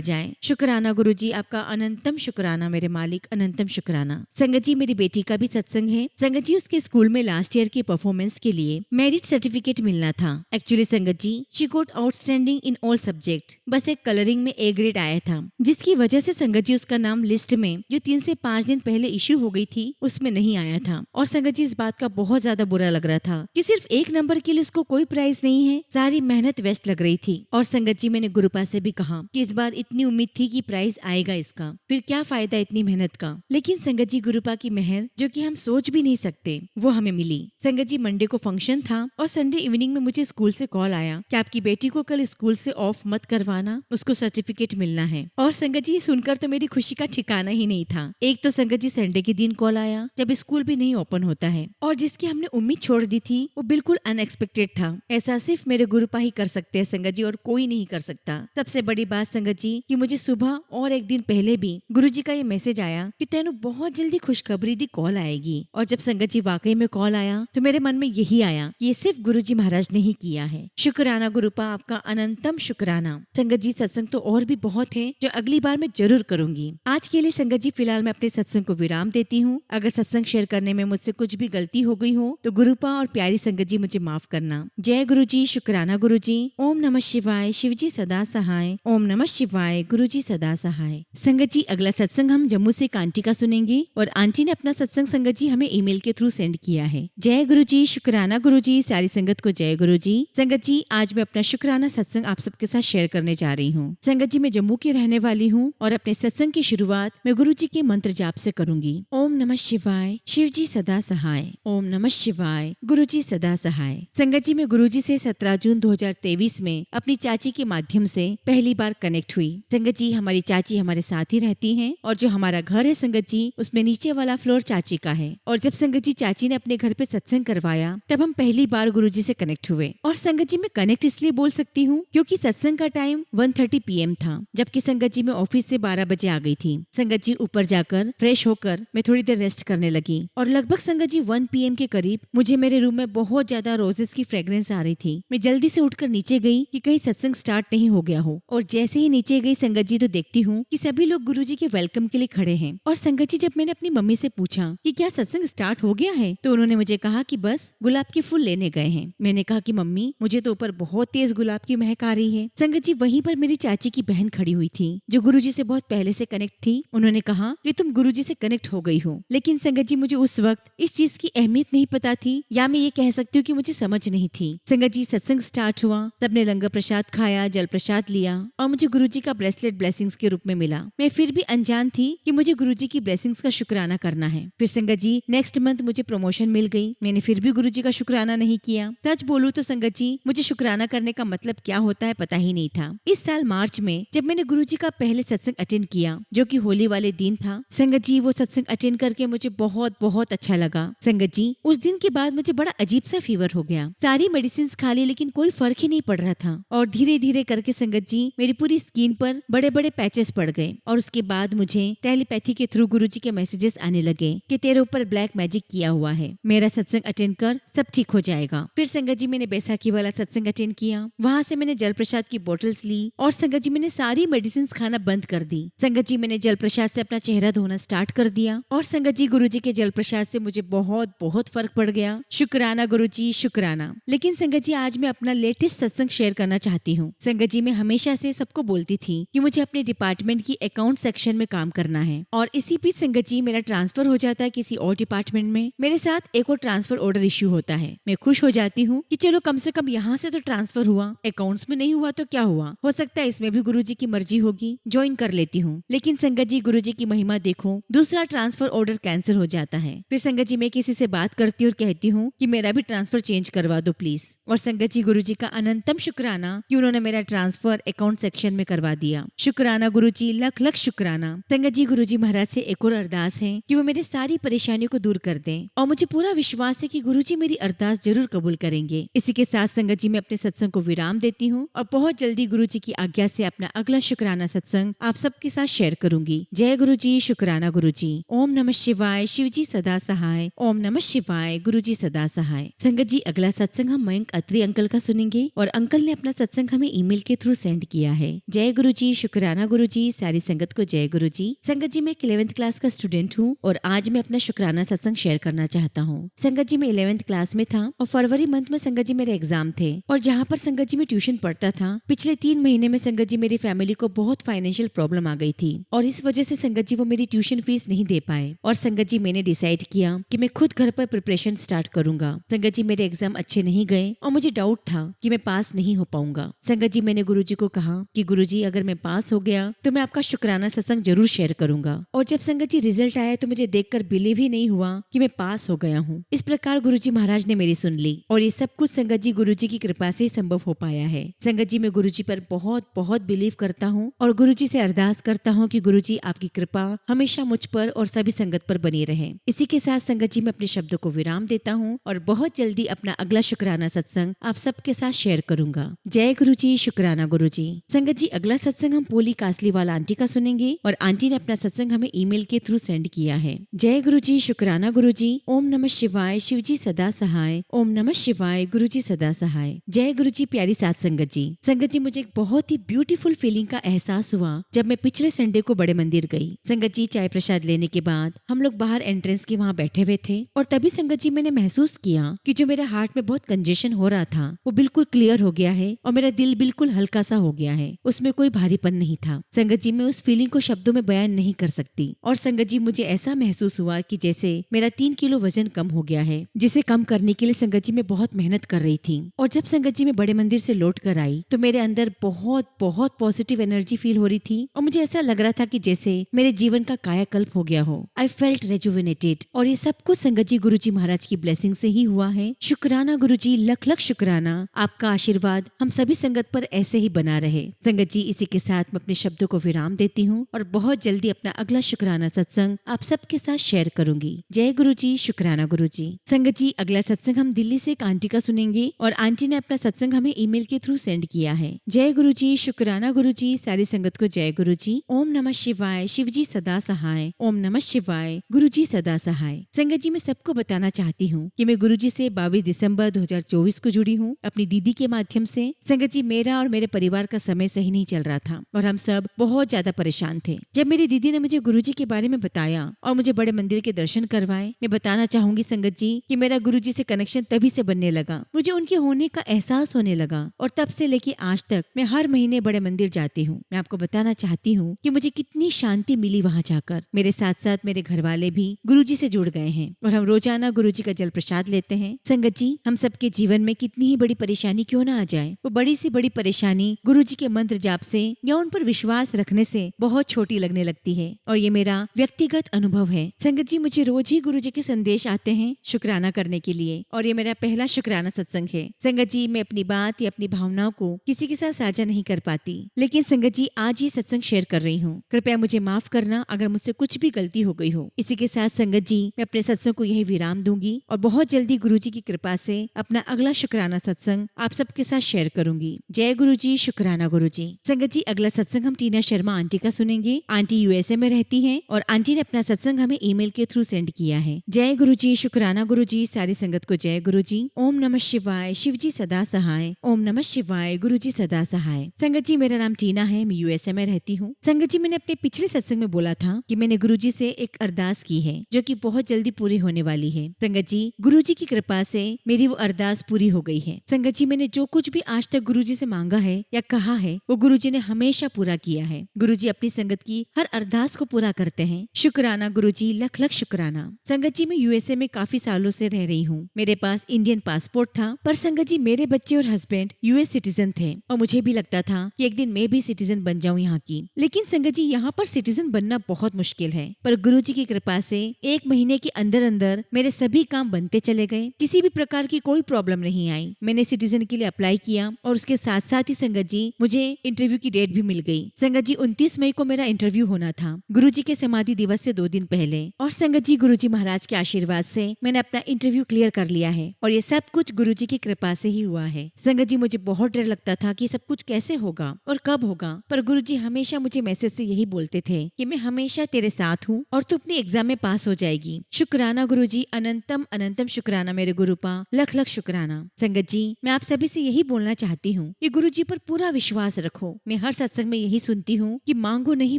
जाएं। शुक्राना गुरुजी, आपका अनंतम शुक्राना मेरे मालिक, अनंतम शुक्राना। संगत जी मेरी बेटी का भी सत्संग है। संगत जी उसके स्कूल में लास्ट ईयर की परफॉर्मेंस के लिए मेरिट सर्टिफिकेट मिलना था। Actually sangat ji she got outstanding in all subject, बस एक कलरिंग में A ग्रेड आया था जिसकी वजह से संगत जी उसका नाम लिस्ट में जो 3 से 5 दिन पहले इश्यू हो गई थी उसमें नहीं आया था। और संगत जी इस बात का बहुत ज्यादा बुरा लग रहा था कि सिर्फ 1 नंबर के लिए उसको कोई प्राइज नहीं है। सारी मेहनत वेस्ट लग रही थी। और संगत जी मैंने गुरुपा से भी कहा कि इस बार इतनी उम्मीद थी कि प्राइज आएगा इसका, फिर क्या फायदा इतनी मेहनत का। लेकिन संगत जी गुरुपा की मेहर जो कि हम सोच भी नहीं सकते वो हमें मिली। संगत जी मंडे को फंक्शन था और संडे इवनिंग में मुझे स्कूल से कॉल आया कि आपकी बेटी को कल स्कूल से ऑफ मत करवाना, उसको सर्टिफिकेट मिलना है। और संगत जी सुनकर तो मेरी खुशी का ठिकाना ही नहीं था। एक तो संगत जी संडे के दिन कॉल आया जब स्कूल भी नहीं ओपन होता है और जिसकी हमने उम्मीद छोड़ दी थी वो बिल्कुल अनएक्सपेक्टेड था। ऐसा सिर्फ मेरे गुरुपा ही कर सकते हैं संगत जी और कोई नहीं कर सकता। सबसे बड़ी बात संगत जी कि मुझे सुबह और एक दिन पहले भी गुरुजी का ये मैसेज आया कि तेनू बहुत जल्दी खुशखबरी दी कॉल आएगी। और जब संगत जी वाकई में कॉल आया तो मेरे मन में यही आया कि ये सिर्फ गुरुजी महाराज ने ही किया है। शुक्राना गुरुपा, आपका अनंतम शुक्राना। संगत जी सत्संग तो और भी बहुत है जो अगली बार मैं जरूर करूंगी। आज के लिए संगत जी फिलहाल मैं अपने सत्संग को विराम देती हूँ। अगर सत्संग शेयर करने में मुझसे कुछ भी गलती हो गई हो तो गुरुपा और प्यारी संगत जी मुझे माफ करना। जय गुरुजी, शुक्राना गुरुजी। ओम नमः शिवाय, शिवजी सदा सहाय। ओम नमः शिवाय, गुरुजी सदा सहाय। संगत जी अगला सत्संग हम जम्मू से एक आंटी का सुनेंगे और आंटी ने अपना सत्संग संगत जी हमें ईमेल के थ्रू सेंड किया है। जय गुरुजी, शुक्राना गुरुजी। सारी संगत को जय गुरुजी। संगत जी आज मैं अपना शुक्राना सत्संग आप सबके साथ शेयर करने जा रही हूँ। संगत जी मैं जम्मू की रहने वाली हूँ और अपने सत्संग की शुरुआत मैं गुरुजी के मंत्र जाप से करूंगी। ओम नमः शिवाय, शिवजी सदा सहाय। ओम नमः शिवाय, गुरुजी सदा सहाय। संगत जी मैं गुरुजी से 17 जून 2023 में अपनी चाची के माध्यम से पहली बार कनेक्ट हुई। संगत जी हमारी चाची हमारे साथ ही रहती हैं और जो हमारा घर है संगत जी उसमें नीचे वाला फ्लोर चाची का है। और जब संगत जी चाची ने अपने घर पे सत्संग करवाया तब हम पहली बार गुरुजी से कनेक्ट हुए। और संगत जी मैं कनेक्ट इसलिए बोल सकती हूँ क्योंकि सत्संग का टाइम 1:30 PM था, जबकि संगत जी मैं ऑफिस से 12 बजे आ गई थी। संगत जी ऊपर जाकर फ्रेश होकर मैं थोड़ी देर रेस्ट करने लगी और लगभग संगत जी 1 PM के करीब मुझे मेरे रूम में बहुत ज्यादा रोजेस की फ्रेग्रेंस आ रही थी। मैं जल्दी से उठकर नीचे गई कि कहीं सत्संग स्टार्ट नहीं हो गया हो। और जैसे ही नीचे गई संगत जी तो देखती हूँ कि सभी लोग गुरुजी के वेलकम के लिए खड़े हैं। और संगत जी जब मैंने अपनी मम्मी से पूछा कि क्या सत्संग स्टार्ट हो गया है तो उन्होंने मुझे कहा कि बस गुलाब के फूल लेने गए हैं। मैंने कहा कि मम्मी मुझे तो ऊपर बहुत तेज गुलाब की महक आ रही है। संगत जी वहीं पर मेरी चाची की बहन खड़ी हुई थी जो गुरुजी से बहुत पहले से कनेक्ट थी। उन्होंने कहा कि तुम गुरुजी से कनेक्ट हो गई हो। लेकिन संगत जी मुझे उस वक्त इस चीज की अहमियत नहीं पता थी, या मैं ये कह सकती हूँ कि मुझे समझ नहीं थी। संगत जी सत्संग स्टार्ट हुआ, सबने लंगर प्रसाद खाया, जल प्रसाद लिया और मुझे गुरुजी का ब्रेसलेट ब्लेसिंग्स के रूप में मिला। मैं फिर भी अनजान थी कि मुझे गुरुजी की ब्लेसिंग्स का शुक्राना करना है। फिर संगत जी नेक्स्ट मंथ मुझे प्रमोशन मिल गई। मैंने फिर भी गुरुजी का शुक्राना नहीं किया। सच बोलूं तो संगत जी मुझे शुक्राना करने का मतलब क्या होता है पता ही नहीं था। इस साल मार्च में जब मैंने गुरुजी का पहले सत्संग अटेंड किया जो कि होली वाले दिन था, संगत जी वो सत्संग अटेंड करके मुझे बहुत बहुत अच्छा लगा। संगत जी उस दिन के बाद मुझे बड़ा अजीब सा फीवर हो गया। सारी मेडिसिन खा ली लेकिन कोई फर्क ही नहीं पड़ रहा था। और धीरे धीरे करके संगत जी मेरी पूरी स्किन पर बड़े बड़े पैचेस पड़ गए। और उसके बाद मुझे टेलीपैथी के थ्रू गुरुजी के मैसेजेस आने लगे कि तेरे ऊपर ब्लैक मैजिक किया हुआ है। मेरा सत्संग अटेंड कर सब ठीक हो जाएगा। फिर संगत जी मैंने बैसाखी वाला सत्संग अटेंड किया। वहाँ से मैंने जल प्रसाद की बोतल्स ली और संगत जी मैंने सारी मेडिसिन खाना बंद कर दी। संगत जी मैंने जल प्रसाद से अपना चेहरा धोना स्टार्ट कर दिया और संगत जी गुरुजी के जल प्रसाद से मुझे बहुत बहुत फर्क पड़ गया। शुक्राना गुरुजी, शुक्राना। लेकिन संगत जी आज मैं अपना लेटेस्ट सत्संग शेयर करना चाहती हूँ। संगत जी मैं हमेशा से सबको बोलती थी कि मुझे अपने डिपार्टमेंट की अकाउंट सेक्शन में काम करना है और इसी बीच संगत जी मेरा ट्रांसफर हो जाता है किसी और डिपार्टमेंट में। मेरे साथ एक और ट्रांसफर ऑर्डर इश्यू होता है। मैं खुश हो जाती हूँ कि चलो कम से कम यहाँ से तो ट्रांसफर हुआ, अकाउंट्स में नहीं हुआ तो क्या हुआ, हो सकता है इसमें भी गुरुजी की मर्जी होगी, ज्वाइन कर लेती हूँ। लेकिन संगत जी गुरुजी की महिमा देखो, दूसरा ट्रांसफर ऑर्डर कैंसिल हो जाता है। फिर संगत जी मैं किसी से बात करती हूँ और कहती हूँ कि मेरा भी ट्रांसफर चेंज करवा दो प्लीज। और संगत जी गुरुजी का अनंतम शुक्राना कि उन्होंने मेरा ट्रांसफर अकाउंट सेक्शन में करवा दिया। शुक्राना गुरुजी, लख लख शुक्राना। संगत जी गुरुजी महाराज से एक और अरदास है कि वो मेरी सारी परेशानियों को दूर कर दें और मुझे पूरा विश्वास है कि गुरुजी मेरी अरदास जरूर कबूल करेंगे। इसी के साथ संगत जी मैं अपने सत्संग को विराम देती हूँ और बहुत जल्दी गुरुजी की आज्ञा से अपना अगला शुक्राना सत्संग आप सबके साथ शेयर करूंगी। जय गुरुजी, शुक्राना गुरुजी। ओम नमः शिवाय, शिवजी सदा सहाय। ओम नमः शिवाय, गुरुजी सदा सहाय। संगत जी अगला सत्संग हम मयंक अत्री अंकल का सुनेंगे और अंकल ने अपना सत्संग हमें ईमेल के थ्रू सेंड किया है। जय गुरुजी, शुक्राना गुरुजी। सारी संगत को जय गुरुजी। संगत जी मैं 11th क्लास का स्टूडेंट हूँ और आज मैं अपना शुक्राना सत्संग शेयर करना चाहता हूँ। संगत जी मैं 11th क्लास में था और फरवरी मंथ में संगत जी मेरे एग्जाम थे और जहाँ पर संगत जी में ट्यूशन पढ़ता था, पिछले 3 महीने में संगत जी मेरी फैमिली को बहुत फाइनेंशियल प्रॉब्लम आ गई थी और इस वजह से संगत जी वो मेरी ट्यूशन फीस नहीं दे पाए। और संगत जी मैंने डिसाइड किया कि मैं खुद घर पर प्रिपरेशन स्टार्ट करूंगा। संगत जी मेरे एग्जाम अच्छे नहीं गए और मुझे डाउट था कि मैं पास नहीं हो पाऊंगा। संगत जी मैंने गुरुजी को कहा कि गुरुजी अगर मैं पास हो गया तो मैं आपका शुक्राना सत्संग जरूर शेयर करूंगा। और जब संगत जी रिजल्ट आया तो मुझे देखकर बिलीव ही नहीं हुआ कि मैं पास हो गया हूँ। इस प्रकार गुरुजी महाराज ने मेरी सुन ली और ये सब कुछ संगत जी गुरुजी की कृपा से ही संभव हो पाया है। संगत जी मैं गुरुजी पर बहुत बहुत बिलीव करता हूँ और गुरुजी से अरदास करता हूँ कि गुरुजी आपकी कृपा हमेशा मुझ पर और सभी संगत पर बनी रहे। इसी के साथ संगत जी मैं अपने शब्दों को विराम देता हूँ और बहुत जल्दी अपना अगला शुक्राना सत्संग आप सबके साथ शेयर करूंगा। जय गुरुजी, शुक्राना गुरुजी। संगत जी अगला सत्संग हम पोली कासलीवाला आंटी का सुनेंगे और आंटी ने अपना सत्संग हमें ईमेल के थ्रू सेंड किया है। जय गुरुजी, शुक्राना गुरुजी। ओम नमः शिवाय, शिवजी सदा सहाय। ओम नमः शिवाय, गुरुजी सदा सहाय। जय गुरुजी। प्यारी साथ संगत जी, संगत जी मुझे एक बहुत ही ब्यूटीफुल फीलिंग का एहसास हुआ जब मैं पिछले संडे को बड़े मंदिर गई। संगत जी चाय प्रसाद लेने के बाद हम लोग बाहर एंट्रेंस के वहाँ बैठे हुए थे और तभी संगत जी मैंने महसूस किया कि जो मेरे हार्ट में बहुत कंजेशन हो रहा था वो बिल्कुल क्लियर हो गया है और मेरा दिल बिल्कुल हल्का सा हो गया है। उसमें कोई भारीपन नहीं था। संगत जी मैं उस फीलिंग को शब्दों में बयान नहीं कर सकती। और संगत जी मुझे ऐसा महसूस हुआ कि जैसे मेरा 3 किलो वजन कम हो गया है, जिसे कम करने के लिए संगत जी मैं बहुत मेहनत कर रही थी। और जब संगत जी मैं बड़े मंदिर से लौट कर आई तो मेरे अंदर बहुत बहुत पॉजिटिव एनर्जी फील हो रही थी और मुझे ऐसा लग रहा था कि जैसे मेरे जीवन का कायाकल्प हो गया हो। I felt rejuvenated. और ये सब कुछ संगत जी गुरुजी महाराज की ब्लेसिंग से ही हुआ है। शुक्राना गुरुजी, लख लख शुक्राना। आपका आशीर्वाद हम सभी संगत पर ऐसे ही बना रहे। संगत जी इसी के साथ मैं अपने शब्दों को विराम देती हूँ और बहुत जल्दी अपना अगला शुक्राना सत्संग आप सबके साथ शेयर करूंगी। जय गुरुजी, शुक्राना गुरुजी। संगत जी अगला सत्संग हम दिल्ली से एक आंटी का सुनेंगे और आंटी ने अपना सत्संग हमें ईमेल के थ्रू सेंड किया है। जय गुरुजी, शुक्राना गुरुजी। सारी संगत को जय गुरुजी। ओम नमः शिवाय, शिवजी सदा सहाय। ओम नमः शिवाय, गुरुजी सदा सहाय। संगत जी मैं सबको बताना चाहती हूँ कि मैं गुरुजी से 22 दिसंबर 2024 को जुड़ी हूँ अपनी दीदी के माध्यम से। संगत जी मेरा और मेरे परिवार का समय सही नहीं चल रहा था और हम सब बहुत ज्यादा परेशान थे। जब मेरी दीदी ने मुझे गुरुजी के बारे में बताया और मुझे बड़े मंदिर के दर्शन करवाए, मैं बताना चाहूंगी संगत जी कि मेरा गुरुजी से कनेक्शन तभी से बनने लगा। मुझे उनके होने का एहसास होने लगा और तब से लेके आज तक मैं हर महीने बड़े मंदिर जाती हूँ। मैं आपको बताना चाहती हूँ कि मुझे कितनी शांति मिली वहाँ जाकर। मेरे साथ साथ मेरे घर वाले भी गुरुजी से जुड़ गए हैं और हम रोजाना गुरुजी का जल प्रसाद लेते हैं। संगत जी हम सबके जीवन में कितनी ही बड़ी परेशानी क्यों ना आ जाए, वो बड़ी सी बड़ी परेशानी गुरुजी के मंत्र जाप से या उन पर विश्वास रखने से बहुत छोटी लगने लगती है और ये मेरा व्यक्तिगत अनुभव है। संगत जी मुझे रोज ही गुरुजी के संदेश आते हैं शुक्राना करने के लिए और ये मेरा पहला शुक्राना सत्संग है। संगत जी मैं अपनी बात या अपनी भावनाओं को किसी के साथ साझा नहीं कर पाती, लेकिन संगत जी आज ये सत्संग शेयर कर रही हूँ। कृपया मुझे माफ करना अगर मुझसे कुछ भी गलती हो गई हो। इसी के साथ संगत जी मैं अपने सत्संग को यही विराम दूंगी और बहुत जल्दी गुरुजी की कृपा से अपना अगला शुक्राना सत्संग आप सबके साथ शेयर करूंगी। जय गुरुजी, शुक्राना गुरुजी। संगत जी अगला सत्संग हम टीना शर्मा आंटी का सुनेंगे। आंटी यूएसए में रहती हैं और आंटी ने अपना सत्संग हमें ईमेल के थ्रू सेंड किया है। जय गुरुजी, शुक्राना गुरुजी, सारी संगत को जय गुरुजी। ओम नमः शिवाय, शिव जी सदा सहाय। ओम नमः शिवाय, गुरुजी सदा सहाय। संगत जी, मेरा नाम टीना है, मैं यूएसए में रहती हूँ। संगत जी, मैंने अपने पिछले सत्संग में बोला था कि मैंने गुरुजी से एक अरदास की है जो कि बहुत जल्दी पूरी होने वाली है। संगत जी, गुरुजी की कृपा से मेरी वो अरदास पूरी हो गई है। संगत जी, मैंने जो कुछ भी आज तक गुरुजी से मांगा है या कहा है वो गुरुजी ने हमेशा पूरा किया है। गुरुजी अपनी संगत की हर अरदास को पूरा करते हैं। शुक्राना गुरुजी, लख लख शुक्राना। संगत जी, मैं यूएसए में काफी सालों से रह रही हूँ। मेरे पास इंडियन पासपोर्ट था, पर संगत जी मेरे बच्चे और हस्बैंड यूएस सिटीजन थे और मुझे भी लगता था कि एक दिन मैं भी सिटीजन बन जाऊं यहाँ की। लेकिन संगत जी, यहाँ पर सिटीजन बनना बहुत मुश्किल है, पर गुरुजी की कृपा से 1 महीने के अंदर अंदर मेरे सभी काम बनते चले गए। किसी भी प्रकार की कोई प्रॉब्लम नहीं आई। मैंने सिटीजन के लिए अप्लाई किया और उसके साथ साथ ही संगत जी मुझे इंटरव्यू की डेट भी मिल गई। संगत जी, 29 मई को मेरा इंटरव्यू होना था, गुरुजी के समाधि दिवस से 2 दिन पहले। और संगत जी, गुरुजी महाराज के आशीर्वाद से मैंने अपना इंटरव्यू क्लियर कर लिया है और ये सब कुछ गुरुजी की कृपा से ही हुआ है। संगत जी, मुझे बहुत डर लगता था कि सब कुछ कैसे होगा और कब होगा, पर गुरुजी हमेशा मुझे मैसेज से यही बोलते थे कि मैं हमेशा तेरे साथ हूँ और तू अपने एग्जाम में पास हो जाएगी। शुक्राना गुरुजी, अनंतम अनंतम शुक्राना मेरे गुरुपा, लख लख शुक्राना। संगत जी, मैं आप सभी से यही बोलना चाहती हूँ कि गुरुजी पर पूरा विश्वास रखो। मैं हर सत्संग में यही सुनती हूँ कि मांगो नहीं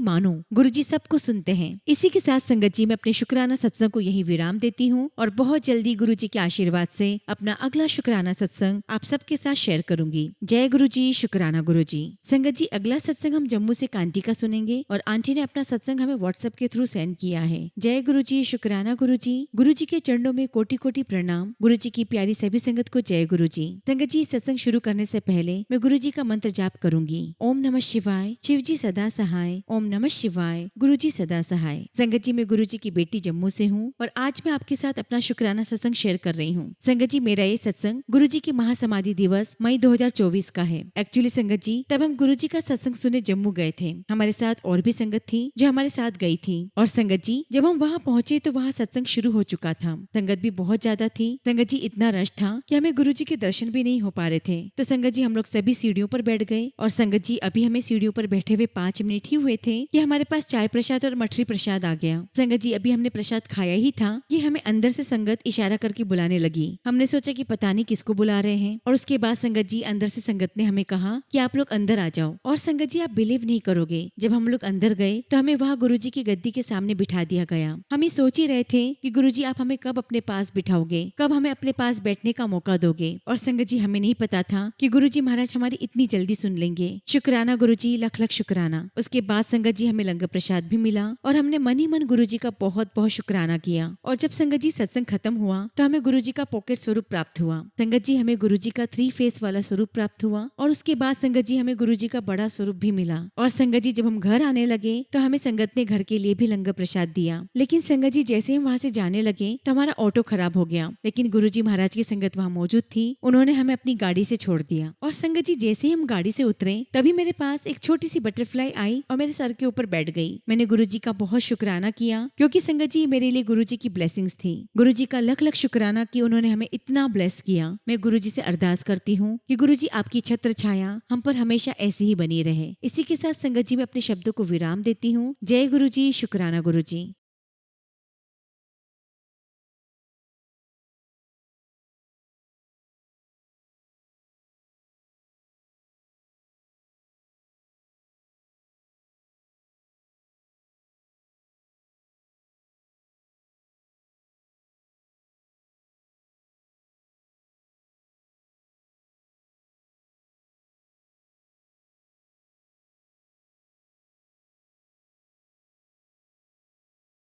मानो, गुरुजी सबको सुनते हैं। इसी के साथ संगत जी, मैं अपने शुक्राना सत्संग को यही विराम देती हूँ और बहुत जल्दी गुरुजी के आशीर्वाद से अपना अगला शुक्राना सत्संग आप सबके साथ शेयर करूंगी। जय गुरुजी, शुक्राना गुरुजी। संगत जी, अगला सत्संग हम जम्मू से कांटी का सुनेंगे और आंटी ने अपना सत्संग हमें व्हाट्सएप के थ्रू सेंड किया है। जय गुरुजी, शुक्राना गुरुजी। गुरुजी के चरणों में कोटि कोटि प्रणाम। गुरुजी की प्यारी सभी संगत को जय गुरुजी। संगत जी, सत्संग शुरू करने से पहले मैं गुरुजी का मंत्र जाप करूंगी। ओम नमः शिवाय, शिव जी सदा सहाय। ओम नमः शिवाय, गुरुजी सदा सहाय। संगत जी, मैं गुरुजी की बेटी जम्मू से हूँ और आज मैं आपके साथ अपना शुक्राना सत्संग शेयर कर रही हूँ। संगत जी, मेरा ये सत्संग गुरुजी की महासमाधि दिवस मई 2024 का है। एक्चुअली संगत जी, तब हम गुरुजी का सत्संग सुने जम्मू गए थे। हमारे साथ और भी संगत थी जो हमारे साथ गई थी। और संगत जी, जब हम वहाँ पहुँचे तो वहाँ सत्संग शुरू हो चुका था। संगत भी बहुत ज्यादा थी। संगत जी, इतना रश था कि हमें गुरुजी के दर्शन भी नहीं हो पा रहे थे। तो संगत जी, हम लोग सभी सीढ़ियों पर बैठ गए और संगत जी, अभी हमें सीढ़ियों पर बैठे हुए 5 मिनट ही हुए थे कि हमारे पास चाय प्रसाद और मठरी प्रसाद आ गया। संगत जी, अभी हमने प्रसाद खाया ही था कि हमें अंदर से संगत इशारा करके बुलाने लगी। हमने सोचा कि पता नहीं किसको बुला रहे हैं और उसके बाद संगत जी, अंदर से संगत ने हमें कहा कि आप लोग अंदर आ जाओ। और संगत जी, आप बिलीव नहीं करोगे, जब हम लोग अंदर गए तो हमें वहाँ गुरुजी की गद्दी के सामने बिठा दिया गया। हम ये सोच ही रहे थे कि गुरुजी आप हमें कब अपने पास बिठाओगे, कब हमें अपने पास बैठने का मौका दोगे। और संगत जी, हमें नहीं पता था कि गुरुजी महाराज हमारी इतनी जल्दी सुन लेंगे। शुक्राना गुरुजी, लख लख शुक्राना। उसके बाद संगत जी, हमें लंगर प्रसाद भी मिला और हमने मन ही मन गुरुजी का बहुत बहुत शुक्राना किया। और जब संगत जी सत्संग खत्म हुआ तो हमें गुरुजी का पॉकेट स्वरूप प्राप्त हुआ। संगत जी, हमें गुरुजी का 3 फेस वाला स्वरूप प्राप्त हुआ और उसके बाद संगत जी, हमें गुरुजी का बड़ा स्वरूप भी मिला। और संगत जी, जब हम घर आने लगे तो हमें संगत ने घर के लिए भी लंगर प्रसाद दिया। लेकिन संगत जी, जैसे हम वहाँ से जाने लगे तो हमारा ऑटो खराब हो गया, लेकिन गुरुजी महाराज की संगत वहाँ मौजूद थी। उन्होंने हमें अपनी गाड़ी से छोड़ दिया। और संगत जी, जैसे ही हम गाड़ी से उतरे तभी मेरे पास एक छोटी सी बटरफ्लाई आई और मेरे सर के ऊपर बैठ गई। मैंने गुरुजी का बहुत शुक्राना किया क्योंकि संगत जी, मेरे लिए गुरुजी की ब्लेसिंग्स थी। गुरुजी का लख लख शुक्राना कि उन्होंने हमें इतना ब्लेस किया। मैं गुरुजी से अरदास करती हूँ कि गुरुजी, आपकी छत्र छाया हम पर हमेशा ऐसी ही बनी रहे। इसी के साथ संगत जी, मैं अपने शब्दों को विराम देती हूँ। जय गुरुजी, शुक्राना गुरुजी।